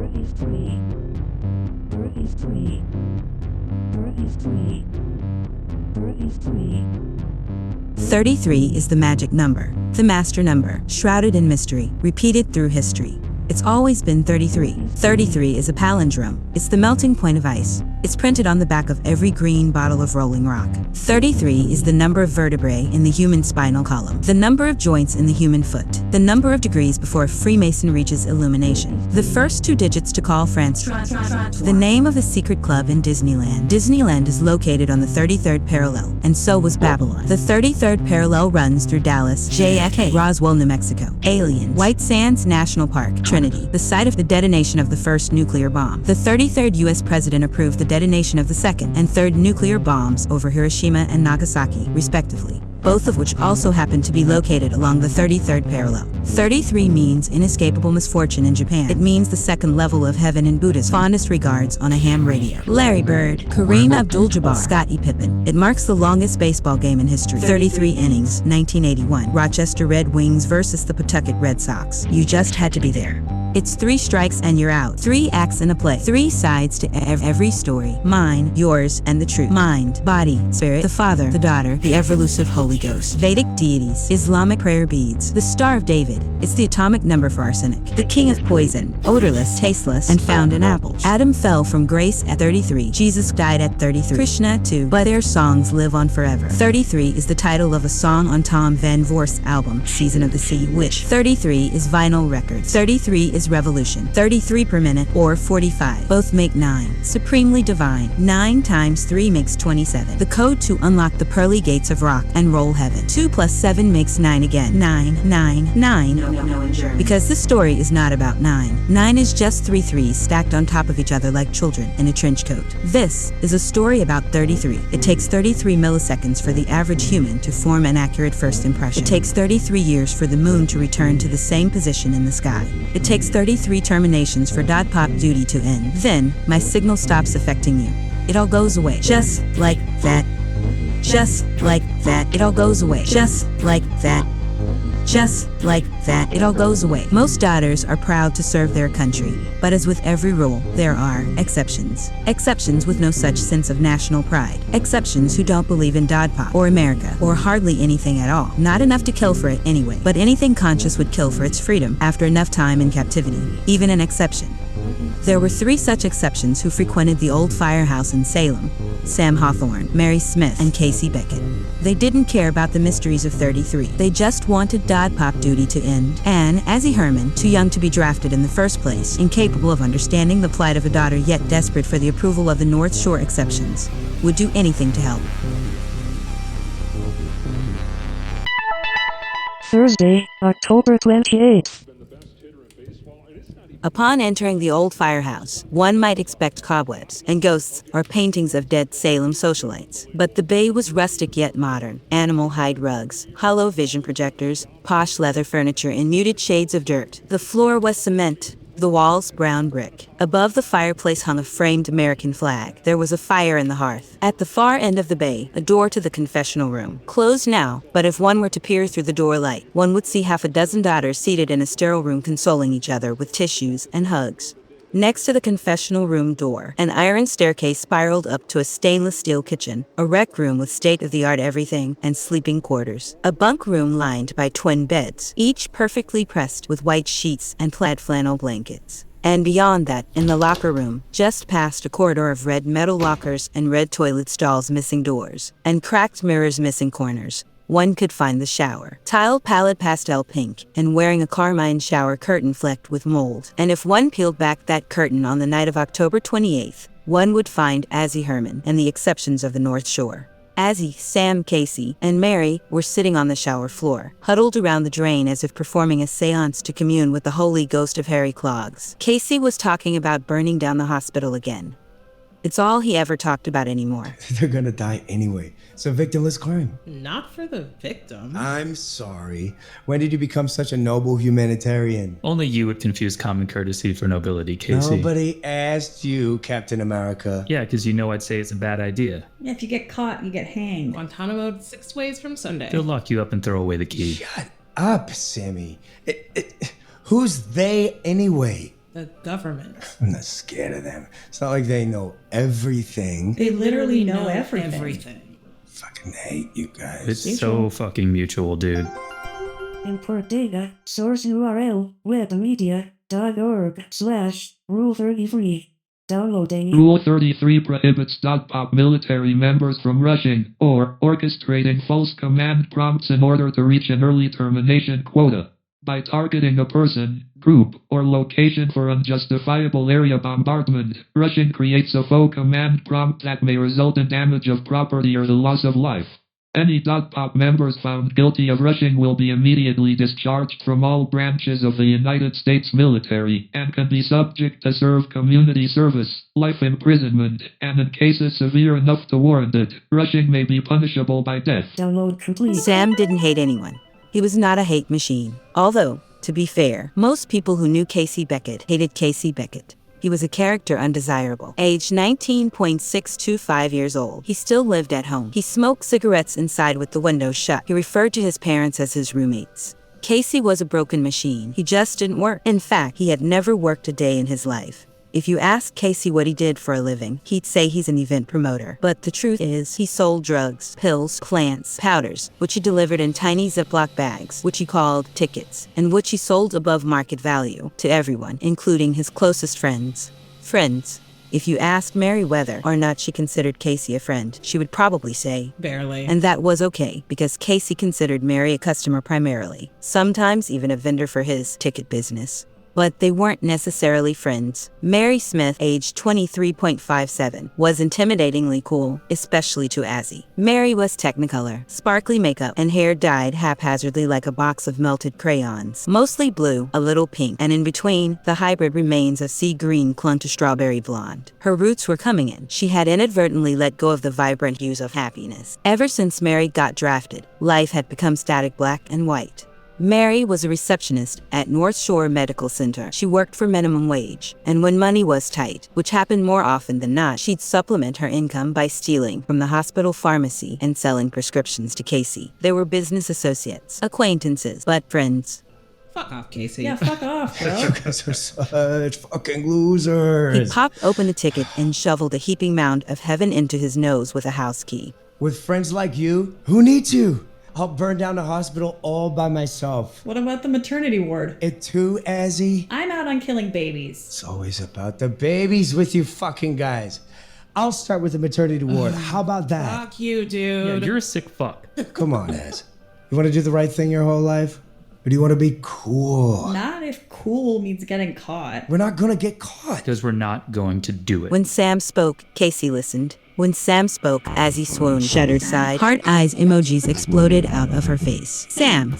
33, 33, 33, 33. 33 is the magic number, the master number, shrouded in mystery, repeated through history. It's always been 33. 33 is a palindrome. It's the melting point of ice. It's printed on the back of every green bottle of Rolling Rock. 33 is the number of vertebrae in the human spinal column, the number of joints in the human foot, the number of degrees before a Freemason reaches illumination, the first two digits to call France, the name of a secret club in Disneyland. Disneyland is located on the 33rd parallel, and so was Babylon. The 33rd parallel runs through Dallas, JFK, Roswell, New Mexico, Aliens, White Sands National Park, Trinity, the site of the detonation of the first nuclear bomb. The 33rd U.S. president approved the detonation of the second and third nuclear bombs over Hiroshima and Nagasaki, respectively, both of which also happen to be located along the 33rd parallel. 33 means inescapable misfortune in Japan. It means the second level of heaven in Buddhism. Fondest regards on a ham radio. Larry Bird, Kareem Abdul-Jabbar, Scottie Pippen. It marks the longest baseball game in history. 33 innings, 1981. Rochester Red Wings versus the Pawtucket Red Sox. You just had to be there. It's 3 strikes and you're out. 3 acts in a play. 3 sides to every story. Mine, yours, and the truth. Mind, body, spirit, the Father, the Daughter, the ever-elusive Holy Ghost. Vedic deities, Islamic prayer beads, the Star of David. It's the atomic number for arsenic. The king of poison, odorless, tasteless, and found in apples. Adam fell from grace at 33. Jesus died at 33. Krishna too, but their songs live on forever. 33 is the title of a song on Tom Van Voorst's album, Season of the Sea, which 33 is vinyl records. 33 is revolution. 33 per minute, or 45. Both make 9. Supremely divine. 9 times 3 makes 27. The code to unlock the pearly gates of rock and roll heaven. 2 plus 7 makes 9 again. 9, 9, 9. No, in German. Because this story is not about 9. 9 is just 3 threes stacked on top of each other like children in a trench coat. This is a story about 33. It takes 33 milliseconds for the average human to form an accurate first impression. It takes 33 years for the moon to return to the same position in the sky. It takes 33 terminations for .pop duty to end. Then, my signal stops affecting you. It all goes away. Just like that. Just like that. It all goes away. Just like that. Just like that, it all goes away. Most daughters are proud to serve their country, but as with every rule, there are exceptions. Exceptions with no such sense of national pride. Exceptions who don't believe in Dodpop or America or hardly anything at all. Not enough to kill for it anyway, but anything conscious would kill for its freedom after enough time in captivity, even an exception. There were 3 such exceptions who frequented the old firehouse in Salem: Sam Hawthorne, Mary Smith, and Casey Beckett. They didn't care about the mysteries of 33. They just wanted Dodpop duty to end. And Azzy Herman, too young to be drafted in the first place, incapable of understanding the plight of a daughter yet desperate for the approval of the North Shore exceptions, would do anything to help. Thursday, October 28th. Upon entering the old firehouse, one might expect cobwebs and ghosts or paintings of dead Salem socialites. But the bay was rustic yet modern. Animal hide rugs, hollow vision projectors, posh leather furniture in muted shades of dirt. The floor was cement, the walls brown brick. Above the fireplace hung a framed American flag. There was a fire in the hearth. At the far end of the bay, a door to the confessional room. Closed now, but if one were to peer through the door light, one would see half a dozen daughters seated in a sterile room consoling each other with tissues and hugs. Next to the confessional room door, an iron staircase spiraled up to a stainless steel kitchen, a rec room with state-of-the-art everything, and sleeping quarters. A bunk room lined by twin beds, each perfectly pressed with white sheets and plaid flannel blankets. And beyond that, in the locker room, just past a corridor of red metal lockers and red toilet stalls missing doors, and cracked mirrors missing corners, one could find the shower. Tile pallid pastel pink, and wearing a carmine shower curtain flecked with mold. And if one peeled back that curtain on the night of October 28th, one would find Azzy Herman and the exceptions of the North Shore. Azzy, Sam, Casey, and Mary were sitting on the shower floor, huddled around the drain as if performing a seance to commune with the holy ghost of Harry Clogs. Casey was talking about burning down the hospital again. It's all he ever talked about anymore. They're gonna die anyway. It's a victimless crime. Not for the victim. I'm sorry. When did you become such a noble humanitarian? Only you would confuse common courtesy for nobility, Casey. Nobody asked you, Captain America. Yeah, because you know I'd say it's a bad idea. Yeah, if you get caught, you get hanged. Guantanamo 6 ways from Sunday. They'll lock you up and throw away the key. Shut up, Sammy. Who's they anyway? The government. I'm not scared of them. It's not like they know everything. They literally know everything. Fucking hate you guys. It's so fucking mutual, dude. Import data. Source URL. Wikimedia.org/rule33. Downloading. Rule 33 prohibits .pop military members from rushing or orchestrating false command prompts in order to reach an early termination quota. By targeting a person, group, or location for unjustifiable area bombardment, rushing creates a faux command prompt that may result in damage of property or the loss of life. Any .pop members found guilty of rushing will be immediately discharged from all branches of the United States military and can be subject to serve community service, life imprisonment, and in cases severe enough to warrant it, rushing may be punishable by death. Download complete. Sam didn't hate anyone. He was not a hate machine. Although, to be fair, most people who knew Casey Beckett hated Casey Beckett. He was a character undesirable. Aged 19.625 years old, he still lived at home. He smoked cigarettes inside with the windows shut. He referred to his parents as his roommates. Casey was a broken machine. He just didn't work. In fact, he had never worked a day in his life. If you ask Casey what he did for a living, he'd say he's an event promoter. But the truth is, he sold drugs, pills, plants, powders, which he delivered in tiny Ziploc bags, which he called tickets, and which he sold above market value to everyone, including his closest friends. Friends. If you asked Mary whether or not she considered Casey a friend, she would probably say, Barely. and that was okay, because Casey considered Mary a customer primarily, sometimes even a vendor for his ticket business. But they weren't necessarily friends. Mary Smith, aged 23.57, was intimidatingly cool, especially to Azzy. Mary was technicolor, sparkly makeup, and hair dyed haphazardly like a box of melted crayons. Mostly blue, a little pink, and in between, the hybrid remains of sea green clung to strawberry blonde. Her roots were coming in. She had inadvertently let go of the vibrant hues of happiness. Ever since Mary got drafted, life had become static black and white. Mary was a receptionist at North Shore Medical Center. She worked for minimum wage, and when money was tight, which happened more often than not, she'd supplement her income by stealing from the hospital pharmacy and selling prescriptions to Casey. They were business associates, acquaintances, but friends. Fuck off, Casey. Yeah, fuck off, bro. You guys are such fucking losers. He popped open a ticket and shoveled a heaping mound of heaven into his nose with a house key. With friends like you, who needs you? I'll burn down the hospital all by myself. What about the maternity ward? It too, Azzy? I'm out on killing babies. It's always about the babies with you fucking guys. I'll start with the maternity ward. How about that? Fuck you, Yeah, dude. you're a sick fuck. Come on, Az. You want to do the right thing your whole life? Or do you want to be cool? Not if cool means getting caught. We're not gonna get caught. Because we're not going to do it. When Sam spoke, Casey listened. When Sam spoke, as he swooned, shuddered, sighed, heart eyes emojis exploded out of her face. Sam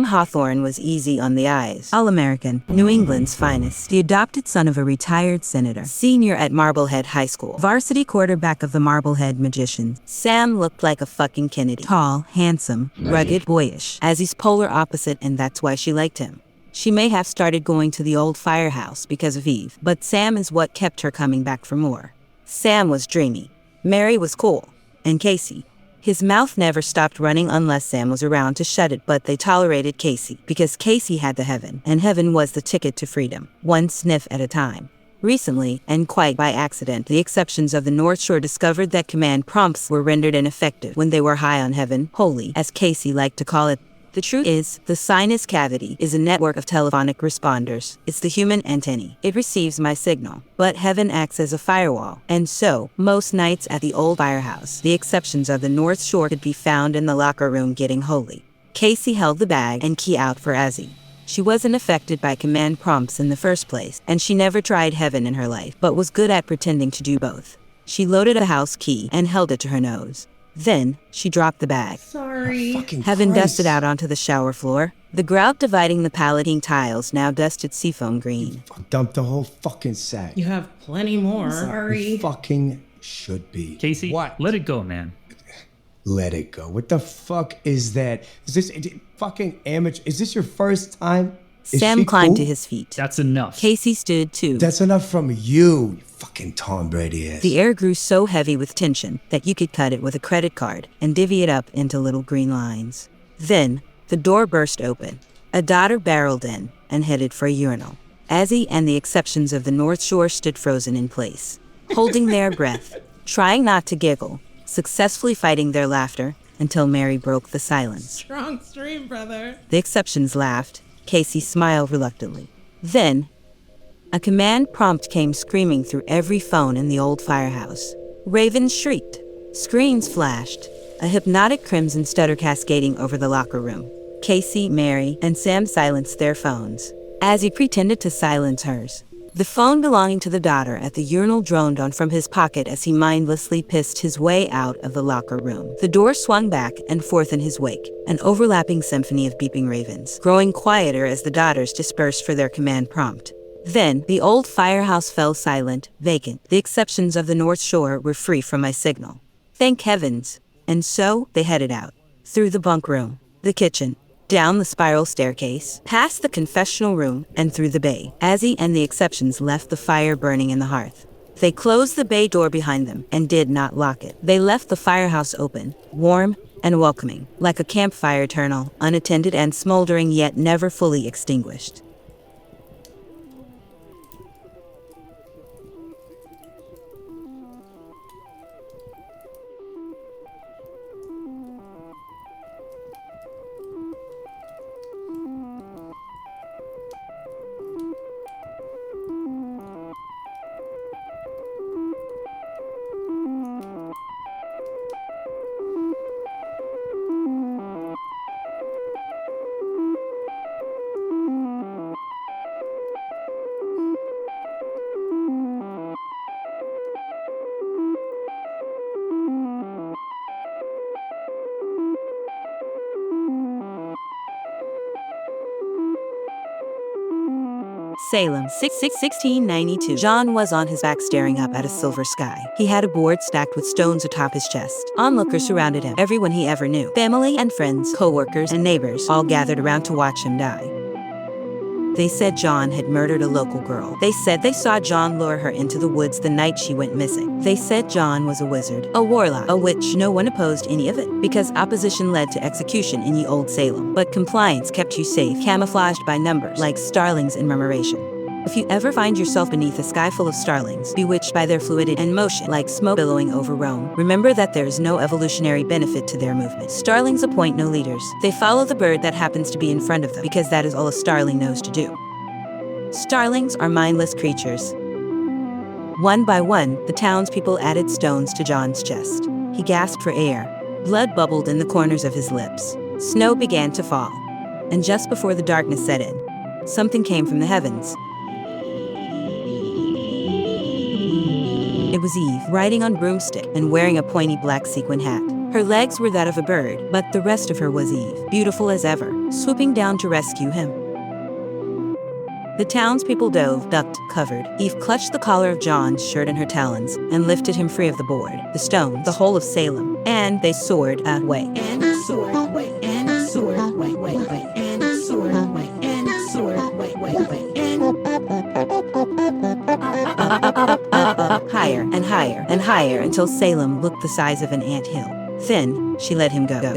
Hawthorne was easy on the eyes. All-American, New England's finest, the adopted son of a retired senator, senior at Marblehead High School, varsity quarterback of the Marblehead Magicians. Sam looked like a fucking Kennedy. Tall, handsome, rugged, boyish. Azzy's polar opposite, and that's why she liked him. She may have started going to the old firehouse because of Eve, but Sam is what kept her coming back for more. Sam was dreamy. Mary was cool. And Casey. His mouth never stopped running unless Sam was around to shut it, but they tolerated Casey because Casey had the heaven, and heaven was the ticket to freedom, one sniff at a time. Recently, and quite by accident, the exceptions of the North Shore discovered that command prompts were rendered ineffective when they were high on heaven, holy, as Casey liked to call it. The truth is, the sinus cavity is a network of telephonic responders. It's the human antennae. It receives my signal. But heaven acts as a firewall. And so, most nights at the old firehouse, the exceptions of the North Shore could be found in the locker room getting holy. Casey held the bag and key out for Azzy. She wasn't affected by command prompts in the first place, and she never tried heaven in her life, but was good at pretending to do both. She loaded a house key and held it to her nose. Then, she dropped the bag. Sorry. Heaven dusted out onto the shower floor. The grout dividing the paletine tiles now dusted seafoam green. Dump the whole fucking sack. You have plenty more. Sorry. You fucking should be. Casey, What? let it go, man. Let it go. What the fuck is that? Is this fucking amateur? Is this your first time? Is Sam she climbed cool? to his feet. That's enough. Casey stood too. That's enough from you fucking Tom Brady ass. The air grew so heavy with tension that you could cut it with a credit card and divvy it up into little green lines. Then, the door burst open. A daughter barreled in, and headed for a urinal. Azzy and the exceptions of the North Shore stood frozen in place, holding their breath, trying not to giggle, successfully fighting their laughter until Mary broke the silence. Strong stream, brother. The exceptions laughed. Casey smiled reluctantly. Then, a command prompt came screaming through every phone in the old firehouse. Ravens shrieked. Screens flashed. A hypnotic crimson stutter cascading over the locker room. Casey, Mary, and Sam silenced their phones. Azzy pretended to silence hers. The phone belonging to the daughter at the urinal droned on from his pocket as he mindlessly pissed his way out of the locker room. The door swung back and forth in his wake, an overlapping symphony of beeping ravens, growing quieter as the daughters dispersed for their command prompt. Then, the old firehouse fell silent, vacant. The exceptions of the North Shore were free from my signal. Thank heavens. And so, they headed out. Through the bunk room, the kitchen, down the spiral staircase, past the confessional room, and through the bay. Azzy and the exceptions left the fire burning in the hearth. They closed the bay door behind them and did not lock it. They left the firehouse open, warm and welcoming, like a campfire eternal, unattended and smoldering yet never fully extinguished. Salem, 1692. John was on his back staring up at a silver sky. He had a board stacked with stones atop his chest. Onlookers surrounded him, everyone he ever knew. Family and friends, co-workers and neighbors, all gathered around to watch him die. They said John had murdered a local girl. They said they saw John lure her into the woods the night she went missing. They said John was a wizard, a warlock, a witch. No one opposed any of it, because opposition led to execution in ye old Salem. But compliance kept you safe, camouflaged by numbers, like starlings in murmuration. If you ever find yourself beneath a sky full of starlings, bewitched by their fluidity and motion, like smoke billowing over Rome, remember that there is no evolutionary benefit to their movement. Starlings appoint no leaders. They follow the bird that happens to be in front of them, because that is all a starling knows to do. Starlings are mindless creatures. One by one, the townspeople added stones to John's chest. He gasped for air. Blood bubbled in the corners of his lips. Snow began to fall. And just before the darkness set in, something came from the heavens. It was Eve, riding on broomstick and wearing a pointy black sequin hat. Her legs were that of a bird, but the rest of her was Eve, beautiful as ever, swooping down to rescue him. The townspeople dove, ducked, covered. Eve clutched the collar of John's shirt in her talons and lifted him free of the board, the stones, the whole of Salem, and they soared away. And soared away, and soared away, and soared away, and soared away, up, higher and higher and higher until Salem looked the size of an anthill. Then she let him go. Down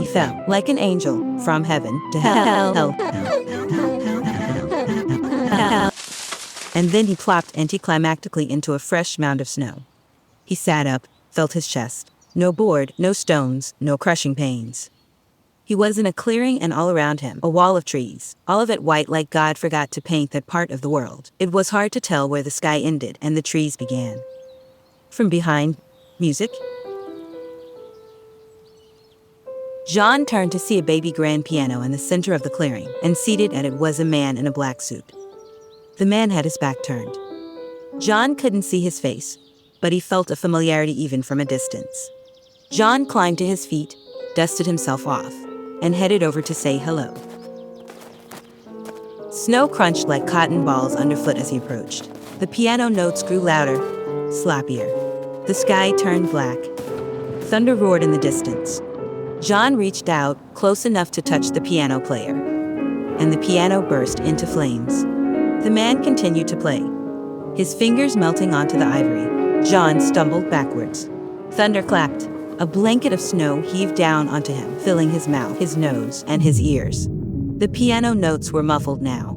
he fell like an angel from heaven to hell. And then he plopped anticlimactically into a fresh mound of snow. He sat up, felt his chest. No board, no stones, no crushing pains. He was in a clearing, and all around him, a wall of trees, all of it white like God forgot to paint that part of the world. It was hard to tell where the sky ended and the trees began. From behind, music. John turned to see a baby grand piano in the center of the clearing, and seated at it was a man in a black suit. The man had his back turned. John couldn't see his face, but he felt a familiarity even from a distance. John climbed to his feet, dusted himself off, and headed over to say hello. Snow crunched like cotton balls underfoot as he approached. The piano notes grew louder, sloppier. The sky turned black. Thunder roared in the distance. John reached out, close enough to touch the piano player, and the piano burst into flames. The man continued to play, his fingers melting onto the ivory. John stumbled backwards. Thunder clapped. A blanket of snow heaved down onto him, filling his mouth, his nose, and his ears. The piano notes were muffled now.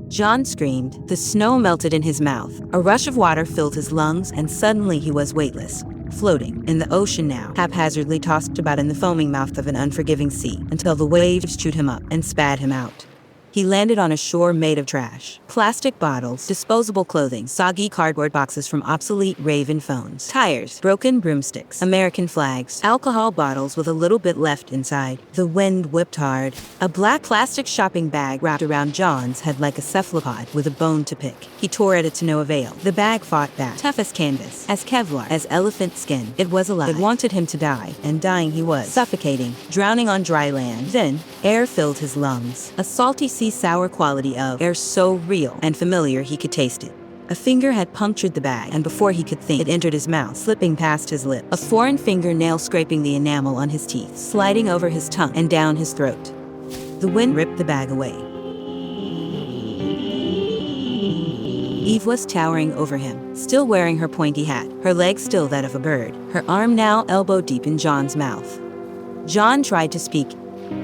John screamed. The snow melted in his mouth. A rush of water filled his lungs, and suddenly he was weightless, floating in the ocean now, haphazardly tossed about in the foaming mouth of an unforgiving sea, until the waves chewed him up and spat him out. He landed on a shore made of trash. Plastic bottles, disposable clothing, soggy cardboard boxes from obsolete Raven phones, tires, broken broomsticks, American flags, alcohol bottles with a little bit left inside. The wind whipped hard. A black plastic shopping bag wrapped around John's head like a cephalopod with a bone to pick. He tore at it to no avail. The bag fought back, tough as canvas, as Kevlar, as elephant skin. It was alive. It wanted him to die, and dying he was, suffocating, drowning on dry land. Then, air filled his lungs. A salty sour quality of air so real and familiar he could taste it. A finger had punctured the bag, and before he could think, it entered his mouth, slipping past his lips. A foreign fingernail scraping the enamel on his teeth, sliding over his tongue and down his throat. The wind ripped the bag away. Eve was towering over him, still wearing her pointy hat, her leg still that of a bird, her arm now elbow deep in John's mouth. John tried to speak.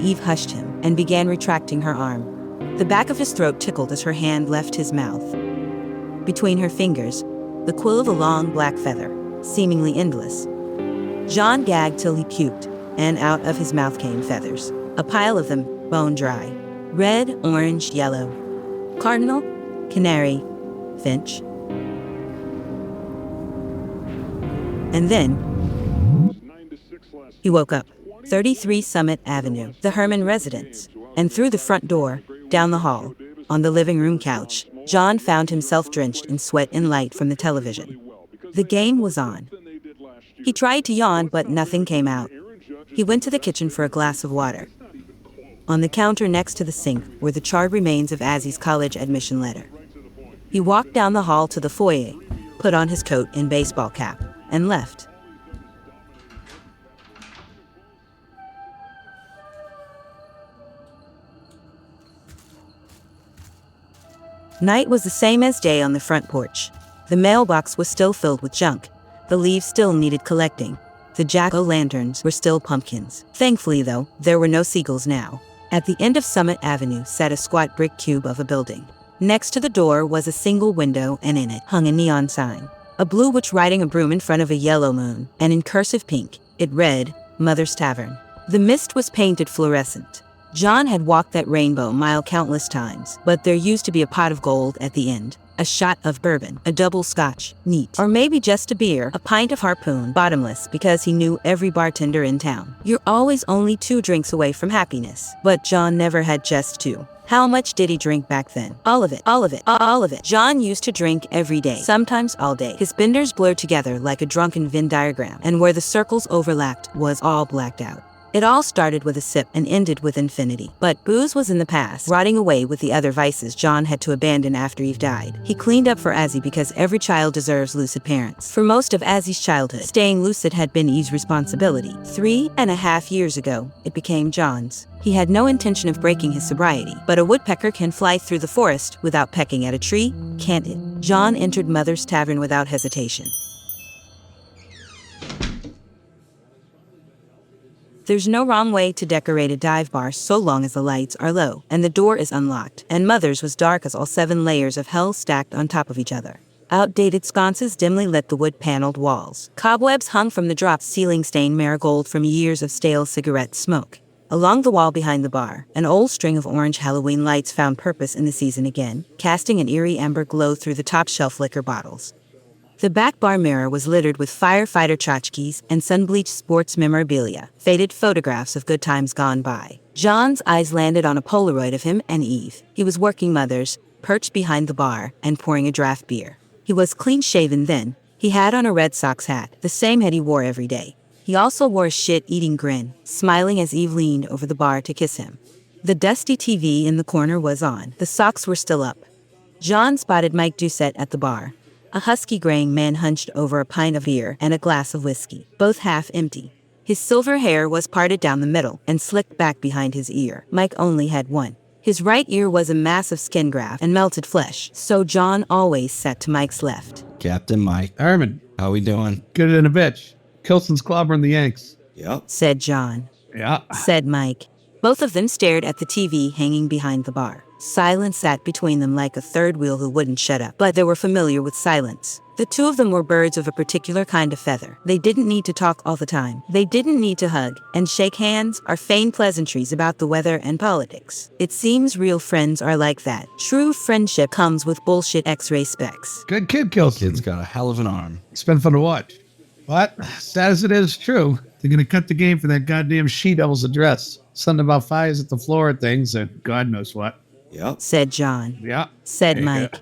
Eve hushed him and began retracting her arm. The back of his throat tickled as her hand left his mouth. Between her fingers, the quill of a long black feather, seemingly endless. John gagged till he puked, and out of his mouth came feathers, a pile of them, bone dry. Red, orange, yellow. Cardinal, canary, finch. And then, he woke up. 33 Summit Avenue, the Herman residence, and through the front door, down the hall, on the living room couch, John found himself drenched in sweat and light from the television. The game was on. He tried to yawn, but nothing came out. He went to the kitchen for a glass of water. On the counter next to the sink were the charred remains of Azzy's college admission letter. He walked down the hall to the foyer, put on his coat and baseball cap, and left. Night was the same as day on the front porch. The mailbox was still filled with junk. The leaves still needed collecting. The jack-o'-lanterns were still pumpkins. Thankfully, though, there were no seagulls now. At the end of Summit Avenue sat a squat brick cube of a building. Next to the door was a single window, and in it hung a neon sign. A blue witch riding a broom in front of a yellow moon, and in cursive pink, it read, Mother's Tavern. The mist was painted fluorescent. John had walked that rainbow mile countless times, but there used to be a pot of gold at the end, a shot of bourbon, a double scotch, neat, or maybe just a beer, a pint of harpoon, bottomless, because he knew every bartender in town. You're always only 2 drinks away from happiness, but John never had just 2. How much did he drink back then? All of it, all of it, all of it. John used to drink every day, sometimes all day. His benders blurred together like a drunken Venn diagram, and where the circles overlapped was all blacked out. It all started with a sip and ended with infinity. But booze was in the past, rotting away with the other vices John had to abandon after Eve died. He cleaned up for Azzy because every child deserves lucid parents. For most of Azzy's childhood, staying lucid had been Eve's responsibility. 3.5 years ago, it became John's. He had no intention of breaking his sobriety, but a woodpecker can fly through the forest without pecking at a tree, can't it? John entered Mother's Tavern without hesitation. There's no wrong way to decorate a dive bar so long as the lights are low, and the door is unlocked, and Mother's was dark as all 7 layers of hell stacked on top of each other. Outdated sconces dimly lit the wood-paneled walls. Cobwebs hung from the dropped ceiling-stained marigold from years of stale cigarette smoke. Along the wall behind the bar, an old string of orange Halloween lights found purpose in the season again, casting an eerie amber glow through the top-shelf liquor bottles. The back bar mirror was littered with firefighter tchotchkes and sun-bleached sports memorabilia, faded photographs of good times gone by. John's eyes landed on a Polaroid of him and Eve. He was working Mother's, perched behind the bar, and pouring a draft beer. He was clean-shaven then. He had on a Red Sox hat, the same hat he wore every day. He also wore a shit-eating grin, smiling as Eve leaned over the bar to kiss him. The dusty TV in the corner was on. The socks were still up. John spotted Mike Doucette at the bar. A husky-graying man hunched over a pint of beer and a glass of whiskey, both half empty. His silver hair was parted down the middle and slicked back behind his ear. Mike only had one. His right ear was a mass of skin graft and melted flesh, so John always sat to Mike's left. Captain Mike. Herman, How we doing? good in a bitch. Kilson's clobbering the Yanks. Yep. said John. Yeah. Said Mike. Both of them stared at the TV hanging behind the bar. Silence sat between them like a third wheel who wouldn't shut up, but they were familiar with silence. The two of them were birds of a particular kind of feather. They didn't need to talk all the time. They didn't need to hug and shake hands or feign pleasantries about the weather and politics. It seems real friends are like that. True friendship comes with bullshit X-ray specs. Good kid, Kilson. Kid's got a hell of an arm. It's been fun to watch. But, sad as it is, true. They're going to cut the game for that goddamn she-devil's address. Something about fires at the floor and things, and God knows what. Yep. Said John. Yeah. Said Mike.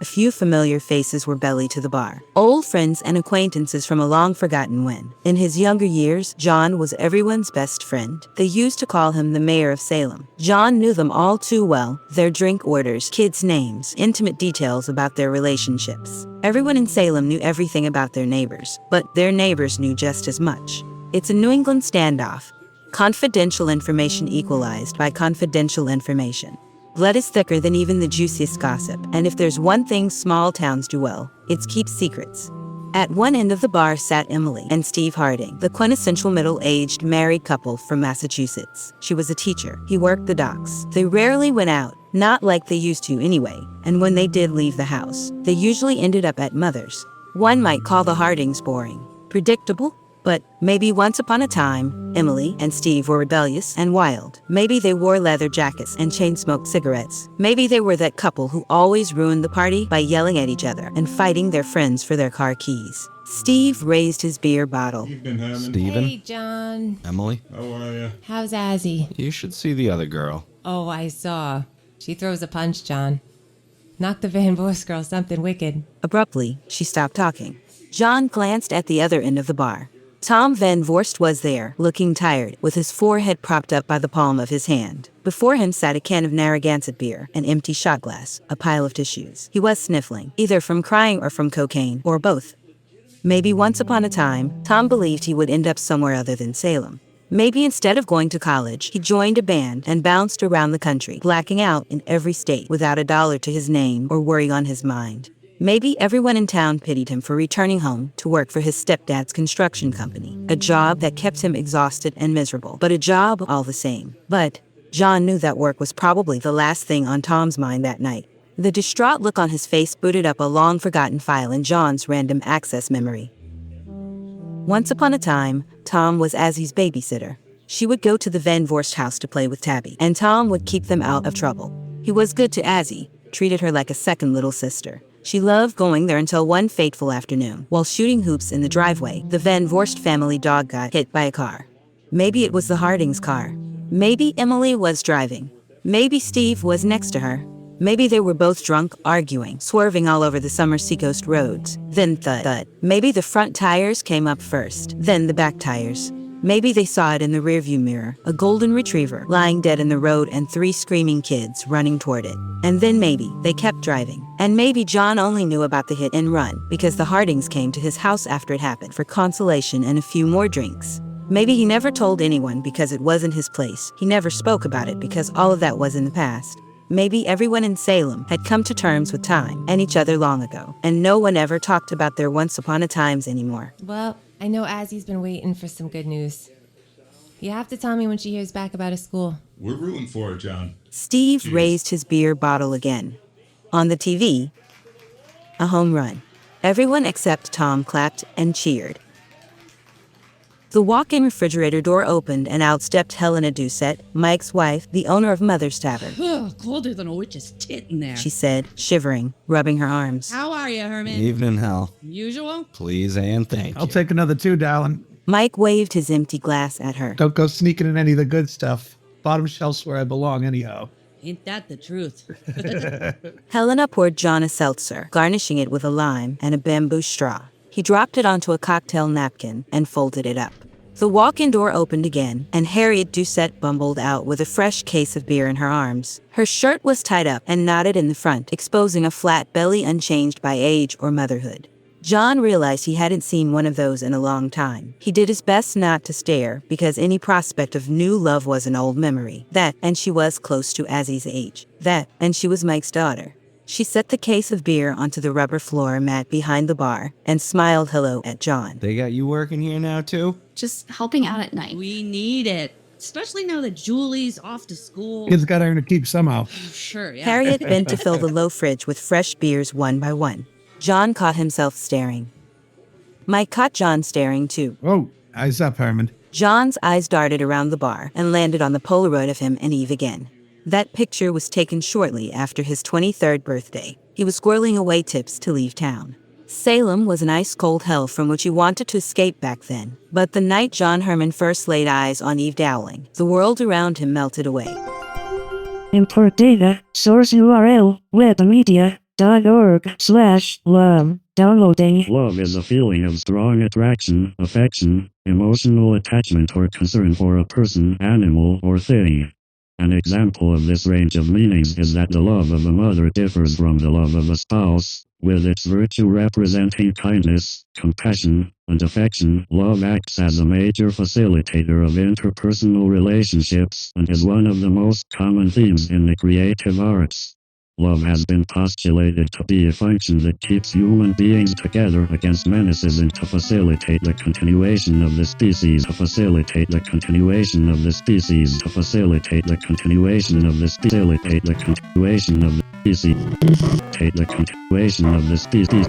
A few familiar faces were belly to the bar. Old friends and acquaintances from a long-forgotten when. In his younger years, John was everyone's best friend. They used to call him the mayor of Salem. John knew them all too well, their drink orders, kids' names, intimate details about their relationships. Everyone in Salem knew everything about their neighbors, but their neighbors knew just as much. It's a New England standoff. Confidential information equalized by confidential information. Blood is thicker than even the juiciest gossip, and if there's one thing small towns do well, it's keep secrets. At one end of the bar sat Emily and Steve Harding, the quintessential middle-aged married couple from Massachusetts. She was a teacher. He worked the docks. They rarely went out, not like they used to anyway, and when they did leave the house, they usually ended up at Mother's. One might call the Hardings boring. Predictable? But maybe once upon a time, Emily and Steve were rebellious and wild. Maybe they wore leather jackets and chain-smoked cigarettes. Maybe they were that couple who always ruined the party by yelling at each other and fighting their friends for their car keys. Steve raised his beer bottle. Steven? Hey, John. Emily? How are you? How's Azzy? You should see the other girl. Oh, I saw. She throws a punch, John. Knocked the Van Vorst girl something wicked. Abruptly, she stopped talking. John glanced at the other end of the bar. Tom Van Vorst was there, looking tired, with his forehead propped up by the palm of his hand. Before him sat a can of Narragansett beer, an empty shot glass, a pile of tissues. He was sniffling, either from crying or from cocaine, or both. Maybe once upon a time, Tom believed he would end up somewhere other than Salem. Maybe instead of going to college, he joined a band and bounced around the country, blacking out in every state without a dollar to his name or worry on his mind. Maybe everyone in town pitied him for returning home to work for his stepdad's construction company, a job that kept him exhausted and miserable, but a job all the same. But John knew that work was probably the last thing on Tom's mind that night. The distraught look on his face booted up a long-forgotten file in John's random access memory. Once upon a time, Tom was Azzy's babysitter. She would go to the Van Vorst house to play with Tabby, and Tom would keep them out of trouble. He was good to Azzy, treated her like a second little sister. She loved going there until one fateful afternoon, while shooting hoops in the driveway, the Van Vorst family dog got hit by a car. Maybe it was the Hardings' car. Maybe Emily was driving. Maybe Steve was next to her. Maybe they were both drunk, arguing, swerving all over the summer seacoast roads. Then thud. Maybe the front tires came up first, then the back tires. Maybe they saw it in the rearview mirror, a golden retriever lying dead in the road and 3 screaming kids running toward it. And then maybe they kept driving. And maybe John only knew about the hit and run because the Hardings came to his house after it happened for consolation and a few more drinks. Maybe he never told anyone because it wasn't his place. He never spoke about it because all of that was in the past. Maybe everyone in Salem had come to terms with time and each other long ago, and no one ever talked about their once upon a times anymore. Well, I know Azzy's been waiting for some good news. You have to tell me when she hears back about his school. We're rooting for it, John. Steve raised his beer bottle again. On the TV, a home run. Everyone except Tom clapped and cheered. The walk-in refrigerator door opened and out stepped Helena Doucette, Mike's wife, the owner of Mother's Tavern. Colder than a witch's tit in there. She said, shivering, rubbing her arms. How are you, Herman? Evening, Hal. Usual? Please and thank you. I'll take another 2, darling. Mike waved his empty glass at her. Don't go sneaking in any of the good stuff. Bottom shelf's where I belong anyhow. Ain't that the truth? Helena poured John a seltzer, garnishing it with a lime and a bamboo straw. He dropped it onto a cocktail napkin and folded it up. The walk-in door opened again, and Harriet Doucette bumbled out with a fresh case of beer in her arms. Her shirt was tied up and knotted in the front, exposing a flat belly unchanged by age or motherhood. John realized he hadn't seen one of those in a long time. He did his best not to stare, because any prospect of new love was an old memory. That, and she was close to Azzy's age. That, and she was Mike's daughter. She set the case of beer onto the rubber floor mat behind the bar and smiled hello at John. They got you working here now, too? Just helping out at night. We need it. Especially now that Julie's off to school. Kids got to earn a keep somehow. Sure, yeah. Harriet bent to fill the low fridge with fresh beers one by one. John caught himself staring. Mike caught John staring too. Oh, eyes up, Herman. John's eyes darted around the bar and landed on the Polaroid of him and Eve again. That picture was taken shortly after his 23rd birthday. He was squirreling away tips to leave town. Salem was an ice-cold hell from which he wanted to escape back then. But the night John Herman first laid eyes on Eve Dowling, the world around him melted away. Import data. Source URL. Webemedia.org/love. Downloading. Love is a feeling of strong attraction, affection, emotional attachment or concern for a person, animal, or thing. An example of this range of meanings is that the love of a mother differs from the love of a spouse, with its virtue representing kindness, compassion, and affection. Love acts as a major facilitator of interpersonal relationships and is one of the most common themes in the creative arts. Love has been postulated to be a function that keeps human beings together against menaces and to facilitate the continuation of the species. To facilitate the continuation of the species. To facilitate the continuation of the facilitate the continuation of the species. Take the continuation of the species.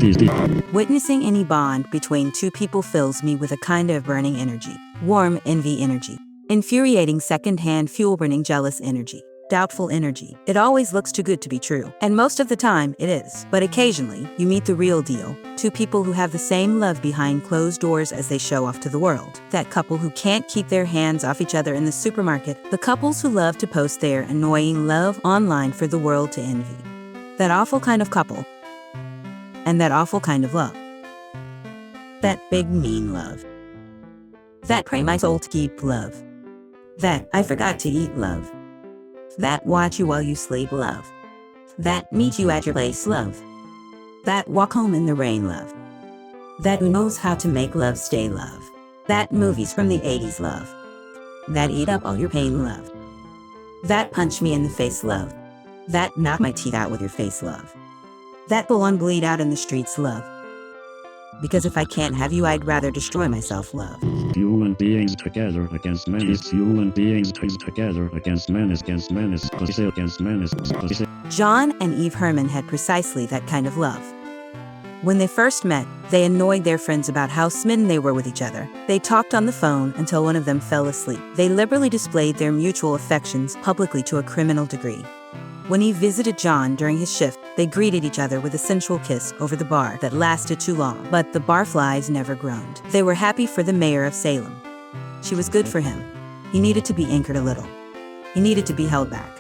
Witnessing any bond between two people fills me with a kind of burning energy. Warm envy energy. Infuriating second-hand fuel-burning jealous energy. Doubtful energy. It always looks too good to be true. And most of the time, it is. But occasionally, you meet the real deal. Two people who have the same love behind closed doors as they show off to the world. That couple who can't keep their hands off each other in the supermarket. The couples who love to post their annoying love online for the world to envy. That awful kind of couple. And that awful kind of love. That big mean love. That pray my soul to keep love. That I forgot to eat love. That watch you while you sleep love. That meet you at your place love. That walk home in the rain love. That who knows how to make love stay love. That movies from the 80s love. That eat up all your pain love. That punch me in the face love. That knock my teeth out with your face love. That full on bleed out in the streets love. Because if I can't have you, I'd rather destroy myself love. Human beings together against menace. Human beings together against menace. Against menace. Against menace. John and Eve Herman had precisely that kind of love. When they first met, they annoyed their friends about how smitten they were with each other. They talked on the phone until one of them fell asleep. They liberally displayed their mutual affections publicly to a criminal degree. When Eve visited John during his shift, they greeted each other with a sensual kiss over the bar that lasted too long. But the barflies never groaned. They were happy for the mayor of Salem. She was good for him. He needed to be anchored a little. He needed to be held back.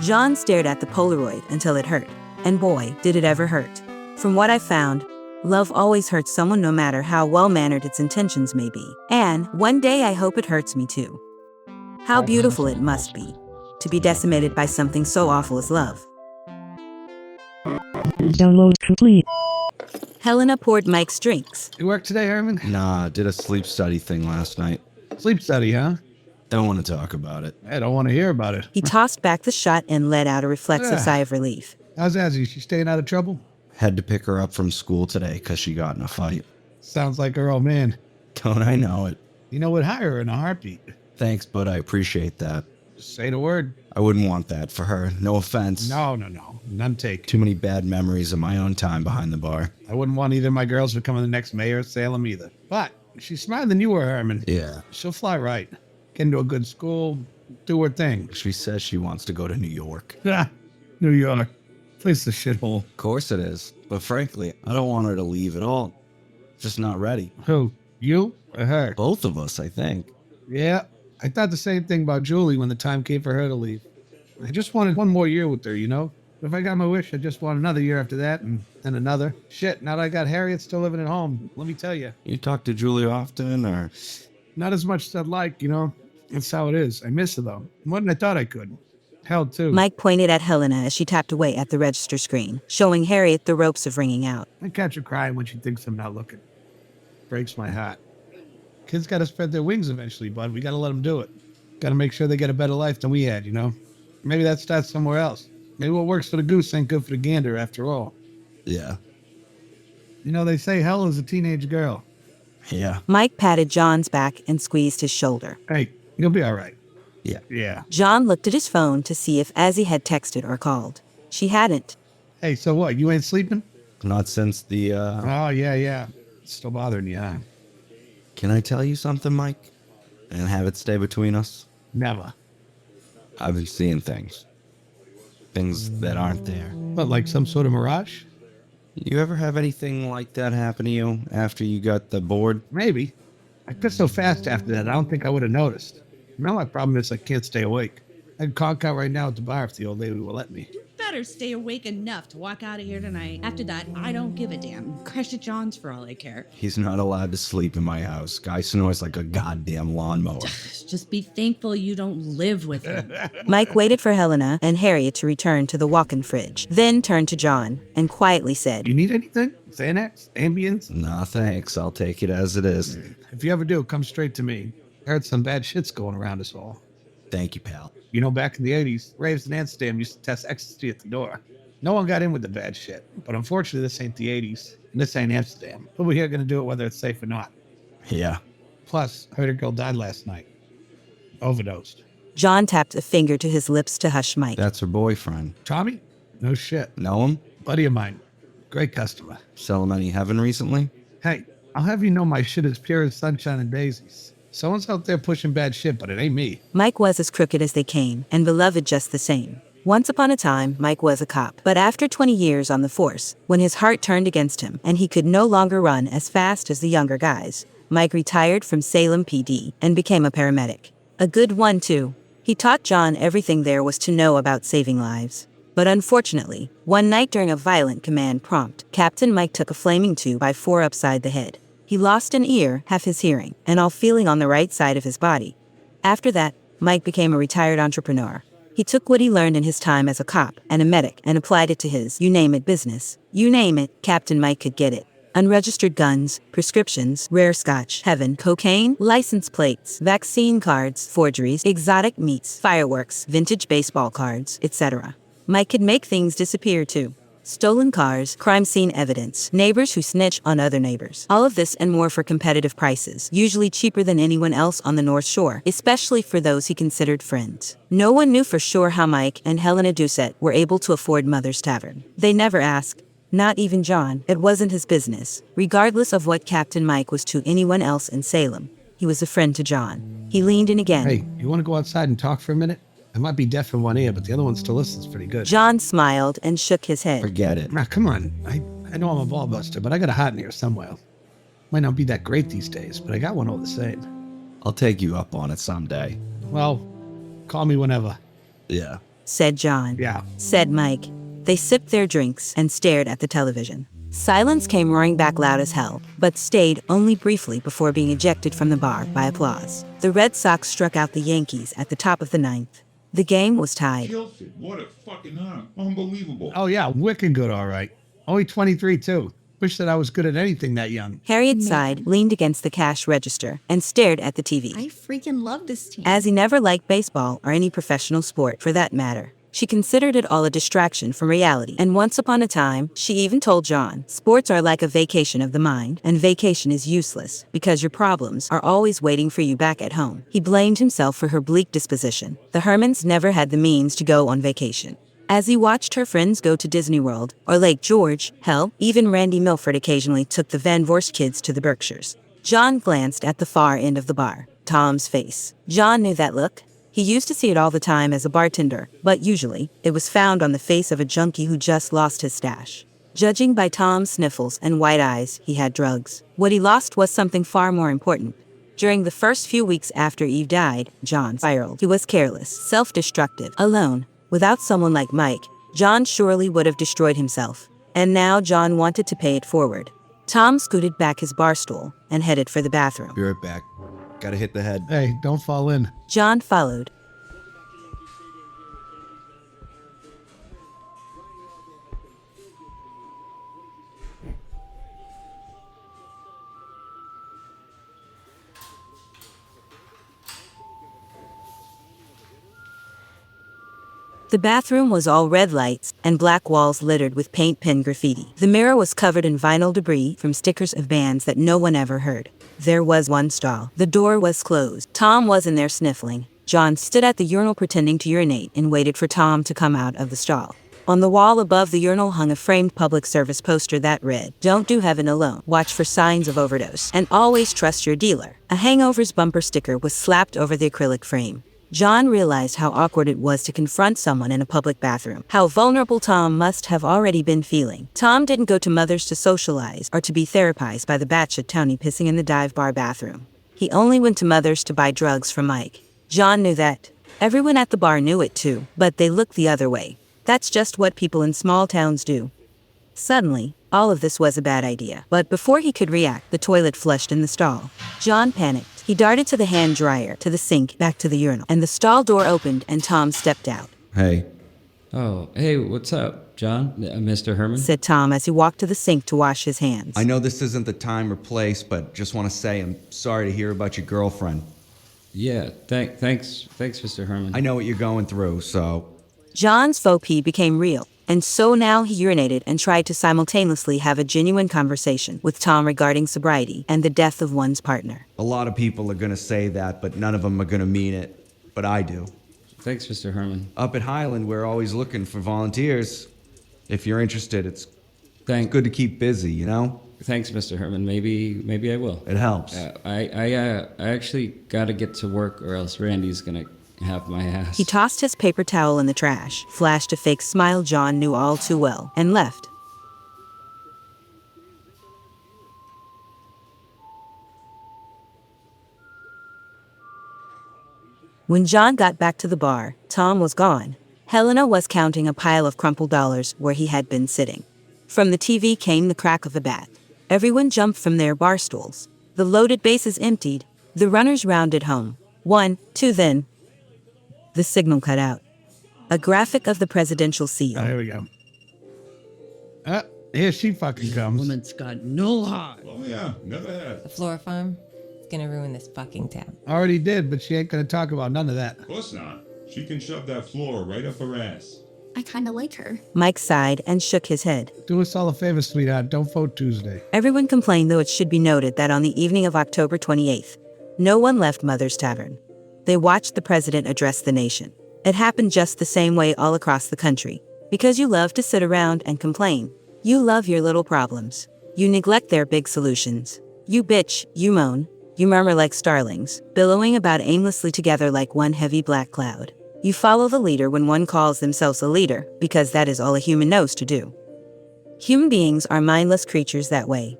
John stared at the Polaroid until it hurt. And boy, did it ever hurt. From what I found, love always hurts someone no matter how well-mannered its intentions may be. And one day I hope it hurts me too. How beautiful it must be to be decimated by something so awful as love. Download complete. Helena poured Mike's drinks. You work today, Herman? Nah, did a sleep study thing last night. Sleep study, huh? Don't want to talk about it. I don't want to hear about it. He tossed back the shot and let out a reflexive sigh of relief. How's Azzy? She staying out of trouble? Had to pick her up from school today because she got in a fight. Sounds like her old man. Don't I know it? You know, would hire her in a heartbeat. Thanks, bud. I appreciate that. Just say the word. I wouldn't want that for her. No offense. No. None take. Too many bad memories of my own time behind the bar. I wouldn't want either of my girls becoming the next mayor of Salem either. But she's smarter than you were, Herman. Yeah. She'll fly right. Get into a good school. Do her thing. She says she wants to go to New York. New York. Place the shithole. Of course it is. But frankly, I don't want her to leave at all. Just not ready. Who? You or her? Both of us, I think. Yeah. I thought the same thing about Julie when the time came for her to leave. I just wanted one more year with her, you know? If I got my wish, I just want another year after that, and then another. Shit, now that I got Harriet still living at home, let me tell you. You talk to Julie often, or? Not as much as I'd like, you know? That's how it is. I miss her, though. More than I thought I could. Hell, too. Mike pointed at Helena as she tapped away at the register screen, showing Harriet the ropes of ringing out. I catch her crying when she thinks I'm not looking. Breaks my heart. Kids gotta spread their wings eventually, bud. We gotta let them do it. Gotta make sure they get a better life than we had, you know? Maybe that starts somewhere else. Maybe what works for the goose ain't good for the gander after all. Yeah. You know, they say hell is a teenage girl. Yeah. Mike patted John's back and squeezed his shoulder. Hey, you'll be all right. Yeah. Yeah. John looked at his phone to see if Azzy had texted or called. She hadn't. Hey, so what? You ain't sleeping? Not since the, Oh, yeah. It's still bothering you, huh? Can I tell you something, Mike? And have it stay between us? Never. I've been seeing things. Things that aren't there. What, like some sort of mirage? You ever have anything like that happen to you after you got the board? Maybe. I quit so fast after that, I don't think I would have noticed. Now my problem is I can't stay awake. I'd conk out right now at the bar if the old lady will let me. Better stay awake enough to walk out of here tonight. After that, I don't give a damn. Crash at John's for all I care. He's not allowed to sleep in my house. Guy snores like a goddamn lawnmower. Just be thankful you don't live with him. Mike waited for Helena and Harriet to return to the walk-in fridge, then turned to John and quietly said, You need anything? Xanax? Ambience? Nah, thanks. I'll take it as it is. If you ever do, come straight to me. I heard some bad shit's going around us all. Thank you, pal. You know, back in the 80s, raves in Amsterdam used to test ecstasy at the door. No one got in with the bad shit. But unfortunately, this ain't the 80s, and this ain't Amsterdam. But we're here going to do it whether it's safe or not. Yeah. Plus, I heard a girl died last night. Overdosed. John tapped a finger to his lips to hush Mike. That's her boyfriend. Tommy? No shit. Know him? Buddy of mine. Great customer. Sell him any heaven recently? Hey, I'll have you know my shit is pure as sunshine and daisies. Someone's out there pushing bad shit, but it ain't me. Mike was as crooked as they came, and beloved just the same. Once upon a time, Mike was a cop. But after 20 years on the force, when his heart turned against him and he could no longer run as fast as the younger guys, Mike retired from Salem PD and became a paramedic. A good one, too. He taught John everything there was to know about saving lives. But unfortunately, one night during a violent command prompt, Captain Mike took a flaming 2x4 upside the head. He lost an ear, half his hearing, and all feeling on the right side of his body. After that, Mike became a retired entrepreneur. He took what he learned in his time as a cop and a medic and applied it to his, you name it, business. You name it, Captain Mike could get it. Unregistered guns, prescriptions, rare scotch, heaven, cocaine, license plates, vaccine cards, forgeries, exotic meats, fireworks, vintage baseball cards, etc. Mike could make things disappear too. Stolen cars, crime scene evidence, neighbors who snitch on other neighbors. All of this and more for competitive prices, usually cheaper than anyone else on the North Shore, especially for those he considered friends. No one knew for sure how Mike and Helena Doucette were able to afford Mother's Tavern. They never asked. Not even John. It wasn't his business. Regardless of what Captain Mike was to anyone else in Salem, he was a friend to John. He leaned in again. Hey, you want to go outside and talk for a minute? I might be deaf in one ear, but the other one still listens pretty good. John smiled and shook his head. Forget it. Now, come on. I know I'm a ball buster, but I got a heart in here somewhere. Might not be that great these days, but I got one all the same. I'll take you up on it someday. Well, call me whenever. Yeah. Said John. Yeah. Said Mike. They sipped their drinks and stared at the television. Silence came roaring back loud as hell, but stayed only briefly before being ejected from the bar by applause. The Red Sox struck out the Yankees at the top of the ninth. The game was tied. What a fucking arm. Unbelievable. Oh, yeah, wicked good, all right. Only 23, too. Wish that I was good at anything that young. Harriet sighed, leaned against the cash register, and stared at the TV. I freaking love this team. As he never liked baseball or any professional sport, for that matter. She considered it all a distraction from reality, and once upon a time, she even told John, sports are like a vacation of the mind, and vacation is useless, because your problems are always waiting for you back at home. He blamed himself for her bleak disposition. The Hermans never had the means to go on vacation. As he watched her friends go to Disney World, or Lake George, hell, even Randy Milford occasionally took the Van Vorst kids to the Berkshires. John glanced at the far end of the bar, Tom's face. John knew that look. He used to see it all the time as a bartender, but usually, it was found on the face of a junkie who just lost his stash. Judging by Tom's sniffles and white eyes, he had drugs. What he lost was something far more important. During the first few weeks after Eve died, John spiraled. He was careless, self-destructive, alone. Without someone like Mike, John surely would have destroyed himself. And now John wanted to pay it forward. Tom scooted back his bar stool and headed for the bathroom. Be right back. Gotta hit the head. Hey, don't fall in. John followed. The bathroom was all red lights and black walls littered with paint pen graffiti. The mirror was covered in vinyl debris from stickers of bands that no one ever heard. There was one stall. The door was closed. Tom was in there sniffling. John stood at the urinal pretending to urinate and waited for Tom to come out of the stall. On the wall above the urinal hung a framed public service poster that read, "Don't do heaven alone. Watch for signs of overdose. And always trust your dealer." A hangovers bumper sticker was slapped over the acrylic frame. John realized how awkward it was to confront someone in a public bathroom, how vulnerable Tom must have already been feeling. Tom didn't go to Mother's to socialize or to be therapized by the batshit townie pissing in the dive bar bathroom. He only went to Mother's to buy drugs for Mike. John knew that. Everyone at the bar knew it too, but they looked the other way. That's just what people in small towns do. Suddenly, all of this was a bad idea. But before he could react, the toilet flushed in the stall. John panicked. He darted to the hand dryer, to the sink, back to the urinal, and the stall door opened and Tom stepped out. Hey. Oh, hey, what's up, John? Mr. Herman? Said Tom as he walked to the sink to wash his hands. I know this isn't the time or place, but just want to say I'm sorry to hear about your girlfriend. Yeah, thanks, Mr. Herman. I know what you're going through, so... John's faux pee became real, and so now he urinated and tried to simultaneously have a genuine conversation with Tom regarding sobriety and the death of one's partner. A lot of people are going to say that, but none of them are going to mean it. But I do. Thanks, Mr. Herman. Up at Highland, we're always looking for volunteers. If you're interested, it's good to keep busy, you know? Thanks, Mr. Herman. Maybe I will. It helps. I actually got to get to work or else Randy's going to have my ass. He tossed his paper towel in the trash, flashed a fake smile John knew all too well, and left. When John got back to the bar, Tom was gone. Helena was counting a pile of crumpled dollars where he had been sitting. From the TV came the crack of a bat. Everyone jumped from their bar stools. The loaded bases emptied. The runners rounded home. 1, 2, then... The signal cut out. A graphic of the presidential seal. Oh, here we go. Here she fucking comes. Woman's got no heart. Oh yeah, never had. The Flora Farm. It's gonna ruin this fucking town. Already did, but she ain't gonna talk about none of that. Of course not. She can shove that floor right up her ass. I kind of like her. Mike sighed and shook his head. Do us all a favor, sweetheart. Don't vote Tuesday. Everyone complained, though it should be noted that on the evening of October 28th, no one left Mother's Tavern. They watched the president address the nation. It happened just the same way all across the country. Because you love to sit around and complain. You love your little problems. You neglect their big solutions. You bitch, you moan, you murmur like starlings, billowing about aimlessly together like one heavy black cloud. You follow the leader when one calls themselves a leader, because that is all a human knows to do. Human beings are mindless creatures that way.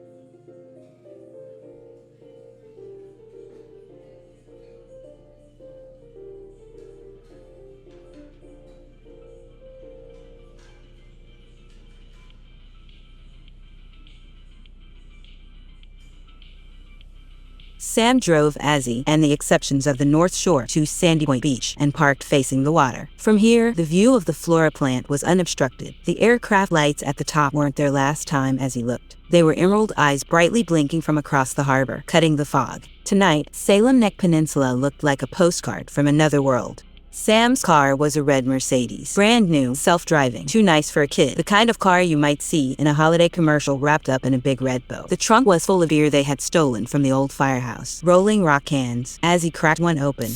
Sam drove Azzy and the exceptions of the North Shore to Sandy Point Beach and parked facing the water. From here, the view of the Flora plant was unobstructed. The aircraft lights at the top weren't there last time as he looked. They were emerald eyes brightly blinking from across the harbor, cutting the fog. Tonight, Salem Neck Peninsula looked like a postcard from another world. Sam's car was a red Mercedes. Brand new, self-driving, too nice for a kid. The kind of car you might see in a holiday commercial wrapped up in a big red bow. The trunk was full of beer they had stolen from the old firehouse. Rolling rock cans, as he cracked one open.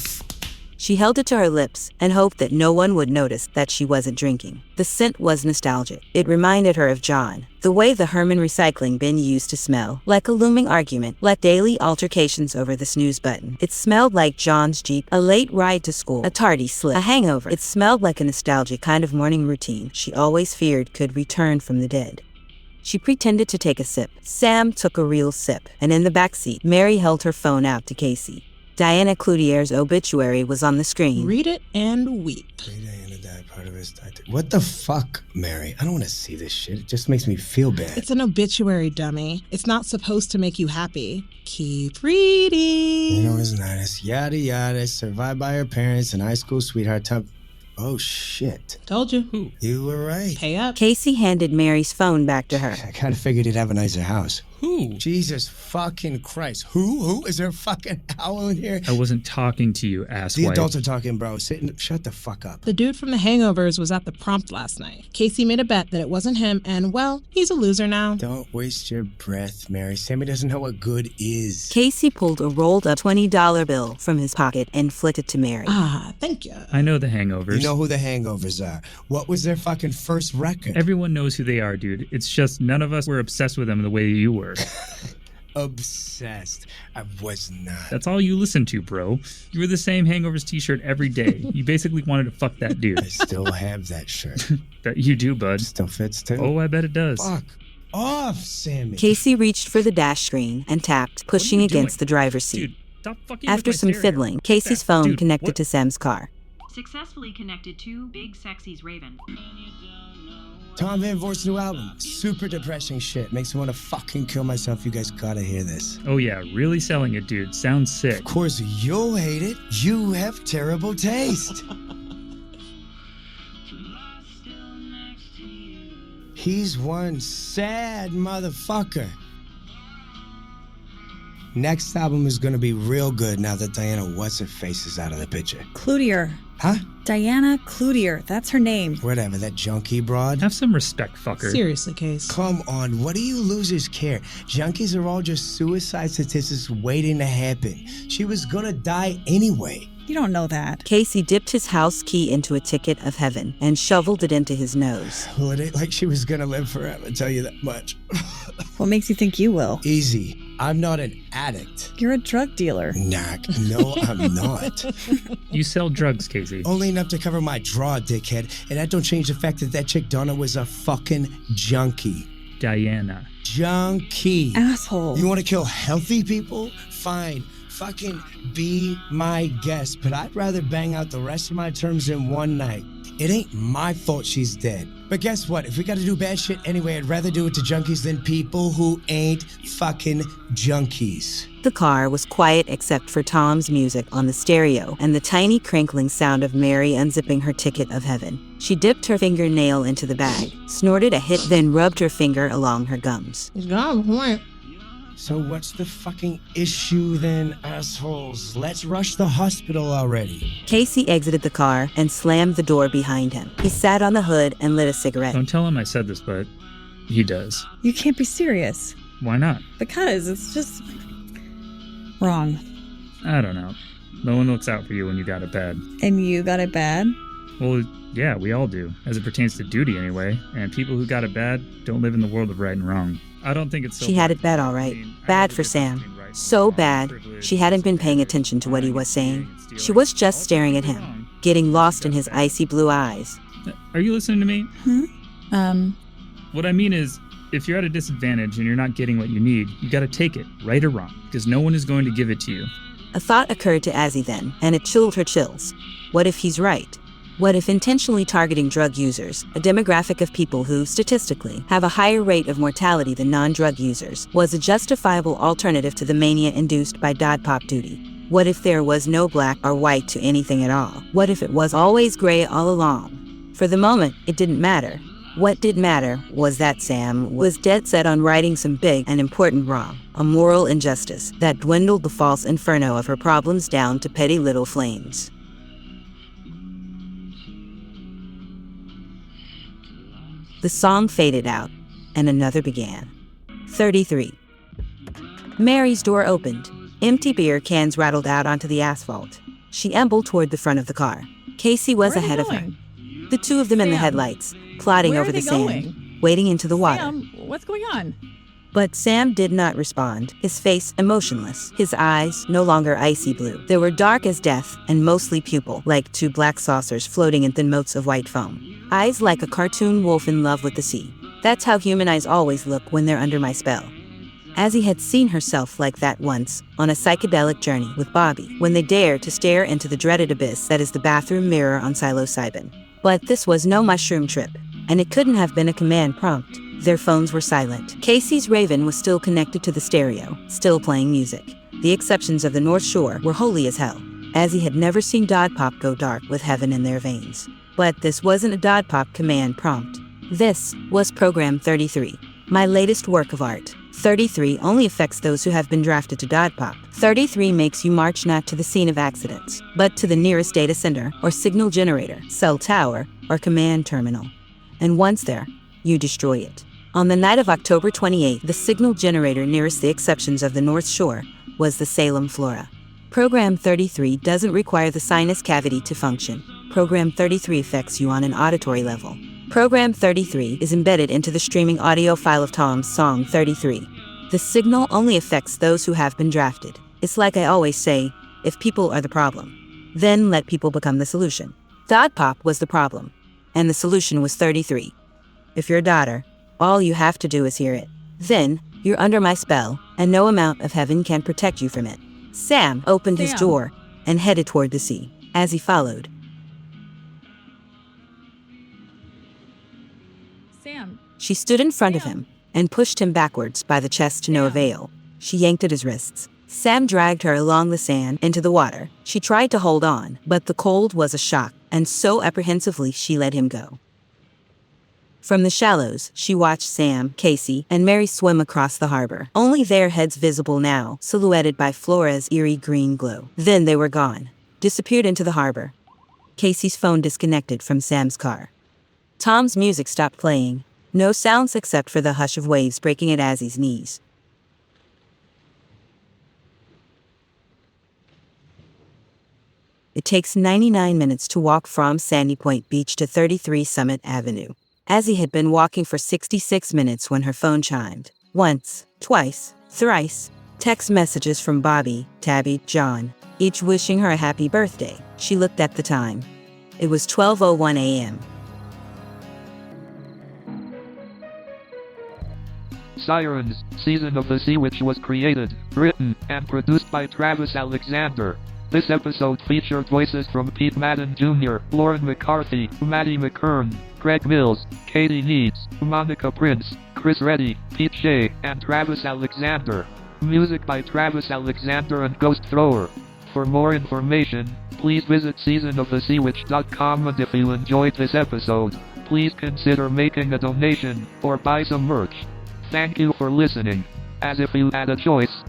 She held it to her lips and hoped that no one would notice that she wasn't drinking. The scent was nostalgic. It reminded her of John. The way the Herman recycling bin used to smell. Like a looming argument. Like daily altercations over the snooze button. It smelled like John's Jeep. A late ride to school. A tardy slip. A hangover. It smelled like a nostalgic kind of morning routine she always feared could return from the dead. She pretended to take a sip. Sam took a real sip. And in the backseat, Mary held her phone out to Casey. Diana Cloutier's obituary was on the screen. Read it and weep. What the fuck, Mary? I don't want to see this shit. It just makes me feel bad. It's an obituary, dummy. It's not supposed to make you happy. Keep reading. You know, isn't that it's yada yada, survived by her parents, and high school sweetheart type. Oh, shit. Told you. You were right. Pay up. Casey handed Mary's phone back to her. I kind of figured he'd have a nicer house. Who? Jesus fucking Christ. Who? Is there a fucking owl in here? I wasn't talking to you, asswipe. The adults are talking, bro. Shut the fuck up. The dude from The Hangovers was at the prompt last night. Casey made a bet that it wasn't him, and, well, he's a loser now. Don't waste your breath, Mary. Sammy doesn't know what good is. Casey pulled a rolled up $20 bill from his pocket and flicked it to Mary. Ah, thank you. I know the Hangovers. You know who the Hangovers are. What was their fucking first record? Everyone knows who they are, dude. It's just none of us were obsessed with them the way you were. Obsessed. I was not. That's all you listened to, bro. You were the same Hangovers t-shirt every day. You basically wanted to fuck that dude. I still have that shirt. That you do, bud. Still fits too. Oh, I bet it does. Fuck off, Sammy. Casey reached for the dash screen and tapped, pushing against the driver's seat. Dude, stop fucking After with my some stereo. fiddling, Casey's phone Dude, connected what? to Sam's car. Successfully connected to Big Sexy's Raven. Tom Van Voort's new album. Super depressing shit. Makes me want to fucking kill myself. You guys gotta hear this. Oh yeah, really selling it, dude. Sounds sick. Of course, you'll hate it. You have terrible taste. He's one sad motherfucker. Next album is gonna be real good now that Diana What's-Her-Face is out of the picture. Cloutier. Huh? Diana Cloutier. That's her name. Whatever, that junkie broad. Have some respect, fucker. Seriously, Case. Come on, what do you losers care? Junkies are all just suicide statistics waiting to happen. She was gonna die anyway. You don't know that. Casey dipped his house key into a ticket of heaven and shoveled it into his nose. Well, it ain't like she was gonna live forever, I tell you that much. What makes you think you will? Easy. I'm not an addict. You're a drug dealer. Knock. No, I'm not. You sell drugs, Casey. Only enough to cover my draw, dickhead. And that don't change the fact that chick Donna was a fucking junkie. Diana. Junkie. Asshole. You want to kill healthy people? Fine. Fucking be my guest. But I'd rather bang out the rest of my terms in one night. It ain't my fault she's dead. But guess what? If we gotta do bad shit anyway, I'd rather do it to junkies than people who ain't fucking junkies. The car was quiet except for Tom's music on the stereo and the tiny crinkling sound of Mary unzipping her ticket of heaven. She dipped her fingernail into the bag, snorted a hit, then rubbed her finger along her gums. He's got a point. So what's the fucking issue then, assholes? Let's rush the hospital already. Casey exited the car and slammed the door behind him. He sat on the hood and lit a cigarette. Don't tell him I said this, but he does. You can't be serious. Why not? Because it's just wrong. I don't know. No one looks out for you when you got it bad. And you got it bad? Well, yeah, we all do, as it pertains to duty anyway. And people who got it bad don't live in the world of right and wrong. I don't think it's so She had it bad, all right. Bad for Sam. So bad, she hadn't been paying attention to what he was saying. She was just staring at him, getting lost in his icy blue eyes. Are you listening to me? Hmm? What I mean is, if you're at a disadvantage and you're not getting what you need, you gotta take it, right or wrong, because no one is going to give it to you. A thought occurred to Azzy then, and it chilled her chills. What if he's right? What if intentionally targeting drug users, a demographic of people who, statistically, have a higher rate of mortality than non-drug users, was a justifiable alternative to the mania induced by Dod Pop duty? What if there was no black or white to anything at all? What if it was always gray all along? For the moment, it didn't matter. What did matter was that Sam was dead set on righting some big and important wrong, a moral injustice that dwindled the false inferno of her problems down to petty little flames. The song faded out, and another began. 33. Mary's door opened. Empty beer cans rattled out onto the asphalt. She ambled toward the front of the car. Casey was ahead of her. The two of them in the headlights, plodding Where over are the they sand, going? wading into the water. Sam, what's going on? But Sam did not respond, his face emotionless, his eyes no longer icy blue. They were dark as death and mostly pupil, like two black saucers floating in thin motes of white foam. Eyes like a cartoon wolf in love with the sea. That's how human eyes always look when they're under my spell. Azzy had seen herself like that once, on a psychedelic journey with Bobby, when they dared to stare into the dreaded abyss that is the bathroom mirror on psilocybin. But this was no mushroom trip, and it couldn't have been a command prompt. Their phones were silent. Casey's Raven was still connected to the stereo, still playing music. The exceptions of the North Shore were holy as hell. Azzy had never seen Dod Pop go dark with heaven in their veins. But this wasn't a Dod Pop command prompt. This was Program 33, my latest work of art. 33 only affects those who have been drafted to Dodpop. 33 makes you march not to the scene of accidents, but to the nearest data center or signal generator, cell tower, or command terminal. And once there, you destroy it. On the night of October 28, the signal generator nearest the exceptions of the North Shore was the Salem Flora. Program 33 doesn't require the sinus cavity to function. Program 33 affects you on an auditory level. Program 33 is embedded into the streaming audio file of Tom's song 33. The signal only affects those who have been drafted. It's like I always say, if people are the problem, then let people become the solution. Dodpop was the problem, and the solution was 33. If you're a daughter, all you have to do is hear it. Then, you're under my spell, and no amount of heaven can protect you from it. Sam opened his door and headed toward the sea. As he followed, Sam. She stood in front of him and pushed him backwards by the chest to no avail. She yanked at his wrists. Sam dragged her along the sand into the water. She tried to hold on, but the cold was a shock, and so apprehensively she let him go. From the shallows, she watched Sam, Casey, and Mary swim across the harbor, only their heads visible now, silhouetted by Flora's eerie green glow. Then they were gone, disappeared into the harbor. Casey's phone disconnected from Sam's car. Tom's music stopped playing, no sounds except for the hush of waves breaking at Azzy's knees. It takes 99 minutes to walk from Sandy Point Beach to 33 Summit Avenue. Azzy had been walking for 66 minutes when her phone chimed. Once, twice, thrice. Text messages from Bobby, Tabby, John, each wishing her a happy birthday. She looked at the time. It was 12:01 a.m. Sirens, Season of the Sea, which was created, written, and produced by Travis Alexander. This episode featured voices from Pete Madden Jr., Lauren McCarthy, Maddie McKern, Greg Mills, Katie Needs, Monica Prince, Chris Reddy, Pete Shea, and Travis Alexander. Music by Travis Alexander and Ghost Thrower. For more information, please visit seasonofthesewitch.com, and if you enjoyed this episode, please consider making a donation or buy some merch. Thank you for listening. As if you had a choice,